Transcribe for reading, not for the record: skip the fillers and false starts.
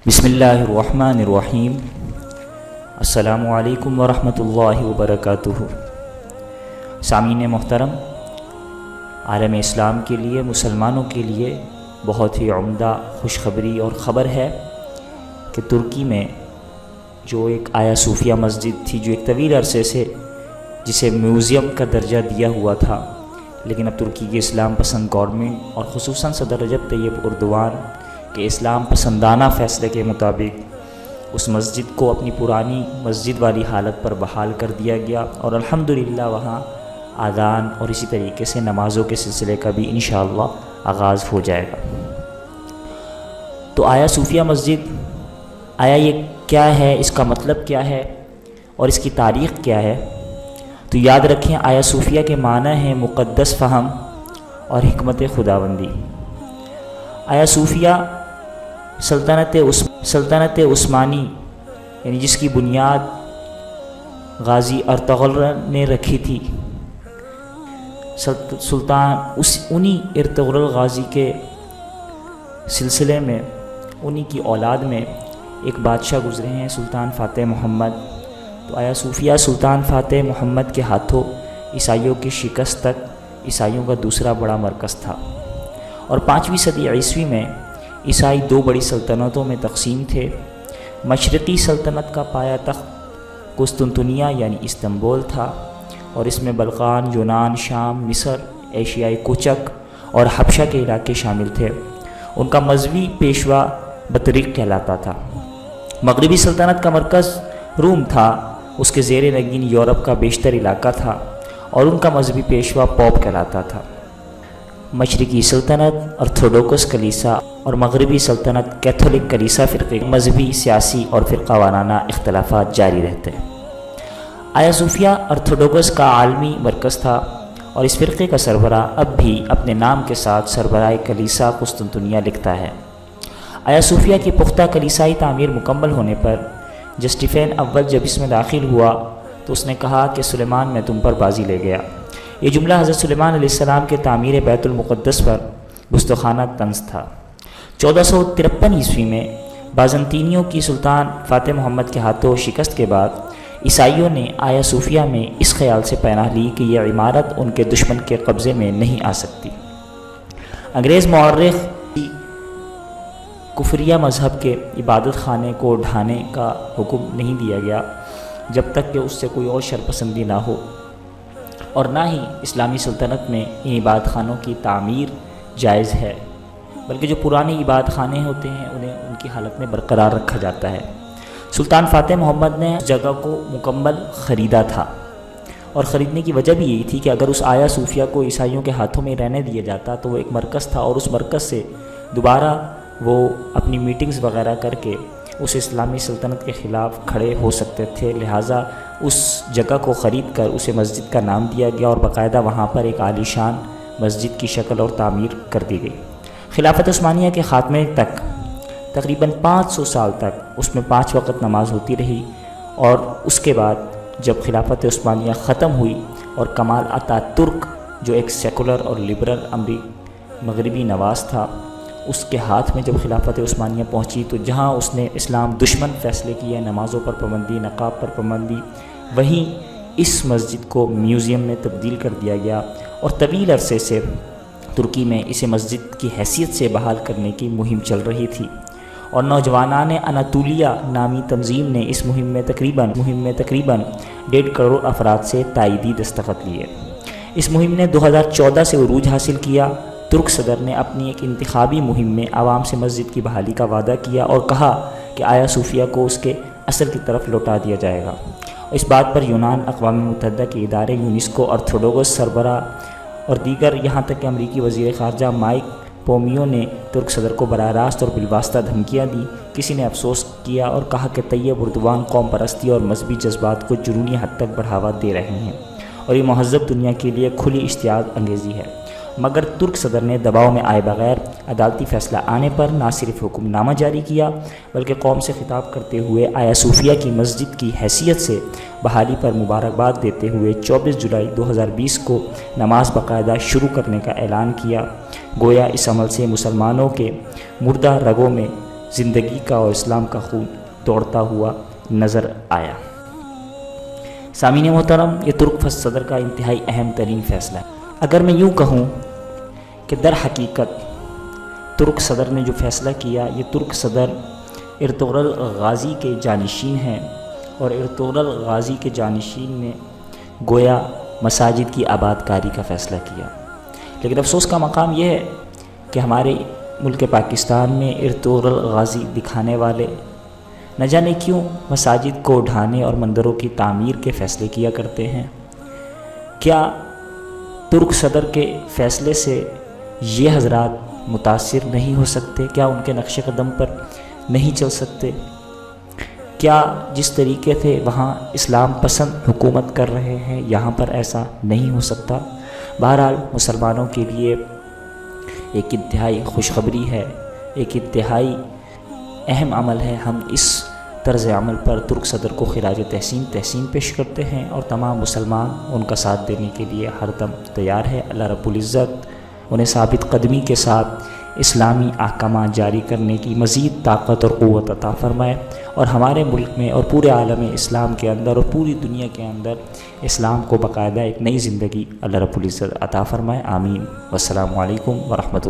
بسم اللہ الرحمن الرحیم۔ السلام علیکم ورحمۃ اللہ وبرکاتہ۔ سامعین محترم، عالم اسلام کے لیے، مسلمانوں کے لیے بہت ہی عمدہ خوشخبری اور خبر ہے کہ ترکی میں جو ایک آیا صوفیہ مسجد تھی، جو ایک طویل عرصے سے جسے میوزیم کا درجہ دیا ہوا تھا، لیکن اب ترکی کی اسلام پسند گورنمنٹ اور خصوصاً صدر رجب طیب اردوان کے اسلام پسندانہ فیصلے کے مطابق اس مسجد کو اپنی پرانی مسجد والی حالت پر بحال کر دیا گیا، اور الحمدللہ وہاں آذان اور اسی طریقے سے نمازوں کے سلسلے کا بھی انشاءاللہ آغاز ہو جائے گا۔ تو آیا صوفیہ مسجد، آیا یہ کیا ہے، اس کا مطلب کیا ہے اور اس کی تاریخ کیا ہے؟ تو یاد رکھیں، آیا صوفیہ کے معنی ہیں مقدس فہم اور حکمت خداوندی۔ آیا صوفیہ سلطنت عثمانی، یعنی جس کی بنیاد غازی ارطغرل نے رکھی تھی، انہی ارطغرل غازی کے سلسلے میں انہی کی اولاد میں ایک بادشاہ گزرے ہیں، سلطان فاتح محمد۔ تو آیا صوفیہ سلطان فاتح محمد کے ہاتھوں عیسائیوں کی شکست تک عیسائیوں کا دوسرا بڑا مرکز تھا، اور 5ویں صدی عیسوی میں عیسائی دو بڑی سلطنتوں میں تقسیم تھے۔ مشرقی سلطنت کا پایہ تخت قسطنطنیہ یعنی استنبول تھا، اور اس میں بلقان، یونان، شام، مصر، ایشیائی کوچک اور حبشہ کے علاقے شامل تھے۔ ان کا مذہبی پیشوا بطریق کہلاتا تھا۔ مغربی سلطنت کا مرکز روم تھا، اس کے زیر نگین یورپ کا بیشتر علاقہ تھا، اور ان کا مذہبی پیشوا پوپ کہلاتا تھا۔ مشرقی سلطنت ارتھوڈوکس کلیسا اور مغربی سلطنت کیتھولک کلیسا فرقے مذہبی، سیاسی اور فرقہ وارانہ اختلافات جاری رہتے۔ آیا صوفیہ ارتھوڈوکس کا عالمی مرکز تھا، اور اس فرقے کا سربراہ اب بھی اپنے نام کے ساتھ سربراہ کلیسا قسطنطنیہ لکھتا ہے۔ آیا صوفیہ کی پختہ کلیسائی تعمیر مکمل ہونے پر جسٹیفین اول جب اس میں داخل ہوا تو اس نے کہا کہ سلیمان میں تم پر بازی لے گیا۔ یہ جملہ حضرت سلیمان علیہ السلام کے تعمیر بیت المقدس پر گستاخانہ طنز تھا۔ 1453 عیسوی میں بازنطینیوں کی سلطان فاتح محمد کے ہاتھوں شکست کے بعد عیسائیوں نے آیا صوفیہ میں اس خیال سے پناہ لی کہ یہ عمارت ان کے دشمن کے قبضے میں نہیں آ سکتی۔ انگریز مورخ کفریہ مذہب کے عبادت خانے کو ڈھانے کا حکم نہیں دیا گیا جب تک کہ اس سے کوئی اور شرپسندی نہ ہو، اور نہ ہی اسلامی سلطنت میں ان عبادت خانوں کی تعمیر جائز ہے، بلکہ جو پرانے عبادت خانے ہوتے ہیں انہیں ان کی حالت میں برقرار رکھا جاتا ہے۔ سلطان فاتح محمد نے اس جگہ کو مکمل خریدا تھا، اور خریدنے کی وجہ بھی یہی تھی کہ اگر اس آیا صوفیہ کو عیسائیوں کے ہاتھوں میں رہنے دیا جاتا تو وہ ایک مرکز تھا، اور اس مرکز سے دوبارہ وہ اپنی میٹنگز وغیرہ کر کے اس اسلامی سلطنت کے خلاف کھڑے ہو سکتے تھے۔ لہٰذا اس جگہ کو خرید کر اسے مسجد کا نام دیا گیا، اور باقاعدہ وہاں پر ایک عالی شان مسجد کی شکل اور تعمیر کر دی گئی۔ خلافت عثمانیہ کے خاتمے تک تقریباً 500 سال تک اس میں 5 وقت نماز ہوتی رہی، اور اس کے بعد جب خلافت عثمانیہ ختم ہوئی اور کمال اتاترک جو ایک سیکولر اور لبرل مغربی نواز تھا، اس کے ہاتھ میں جب خلافت عثمانیہ پہنچی تو جہاں اس نے اسلام دشمن فیصلے کیے، نمازوں پر پابندی، نقاب پر پابندی، وہیں اس مسجد کو میوزیم میں تبدیل کر دیا گیا، اور طویل عرصے سے ترکی میں اسے مسجد کی حیثیت سے بحال کرنے کی مہم چل رہی تھی، اور نوجوانان اناطولیہ نامی تنظیم نے اس مہم میں تقریباً 1.5 کروڑ افراد سے تائیدی دستخط لیے۔ اس مہم نے 2014 سے عروج حاصل کیا۔ ترک صدر نے اپنی ایک انتخابی مہم میں عوام سے مسجد کی بحالی کا وعدہ کیا، اور کہا کہ آیا صوفیہ کو اس کے اصل کی طرف لوٹا دیا جائے گا۔ اس بات پر یونان، اقوام متحدہ کے ادارے، یونیسکو، ارتھوڈوکس سربراہ اور دیگر، یہاں تک کہ امریکی وزیر خارجہ مائک پومیو نے ترک صدر کو براہ راست اور بالواسطہ دھمکیاں دی۔ کسی نے افسوس کیا اور کہا کہ طیب اردوان قوم پرستی اور مذہبی جذبات کو جنونی حد تک بڑھاوا دے رہے ہیں، اور یہ مہذب دنیا کے لیے کھلی اشتعال انگیزی ہے۔ مگر ترک صدر نے دباؤ میں آئے بغیر عدالتی فیصلہ آنے پر نہ صرف حکم نامہ جاری کیا، بلکہ قوم سے خطاب کرتے ہوئے آیا صوفیہ کی مسجد کی حیثیت سے بحالی پر مبارکباد دیتے ہوئے 24 جولائی 2020 کو نماز باقاعدہ شروع کرنے کا اعلان کیا۔ گویا اس عمل سے مسلمانوں کے مردہ رگوں میں زندگی کا اور اسلام کا خون دوڑتا ہوا نظر آیا۔ سامعین محترم، یہ ترک فصل صدر کا انتہائی اہم ترین فیصلہ ہے۔ اگر میں یوں کہوں کہ در حقیقت ترک صدر نے جو فیصلہ کیا، یہ ترک صدر ارطغرل غازی کے جانشین ہیں، اور ارطغرل غازی کے جانشین نے گویا مساجد کی آباد کاری کا فیصلہ کیا۔ لیکن افسوس کا مقام یہ ہے کہ ہمارے ملک پاکستان میں ارطغرل غازی دکھانے والے نہ جانے کیوں مساجد کو ڈھانے اور مندروں کی تعمیر کے فیصلے کیا کرتے ہیں۔ کیا ترک صدر کے فیصلے سے یہ حضرات متاثر نہیں ہو سکتے؟ کیا ان کے نقش قدم پر نہیں چل سکتے؟ کیا جس طریقے سے وہاں اسلام پسند حکومت کر رہے ہیں یہاں پر ایسا نہیں ہو سکتا؟ بہرحال مسلمانوں کے لیے ایک انتہائی خوشخبری ہے، ایک انتہائی اہم عمل ہے۔ ہم اس طرز عمل پر ترک صدر کو خراج تحسین پیش کرتے ہیں، اور تمام مسلمان ان کا ساتھ دینے کے لیے ہر دم تیار ہے۔ اللہ رب العزت انہیں ثابت قدمی کے ساتھ اسلامی احکامات جاری کرنے کی مزید طاقت اور قوت عطا فرمائے، اور ہمارے ملک میں اور پورے عالم اسلام کے اندر اور پوری دنیا کے اندر اسلام کو باقاعدہ ایک نئی زندگی اللہ رب العزت عطا فرمائے۔ آمین۔ والسلام علیکم ورحمۃ اللہ۔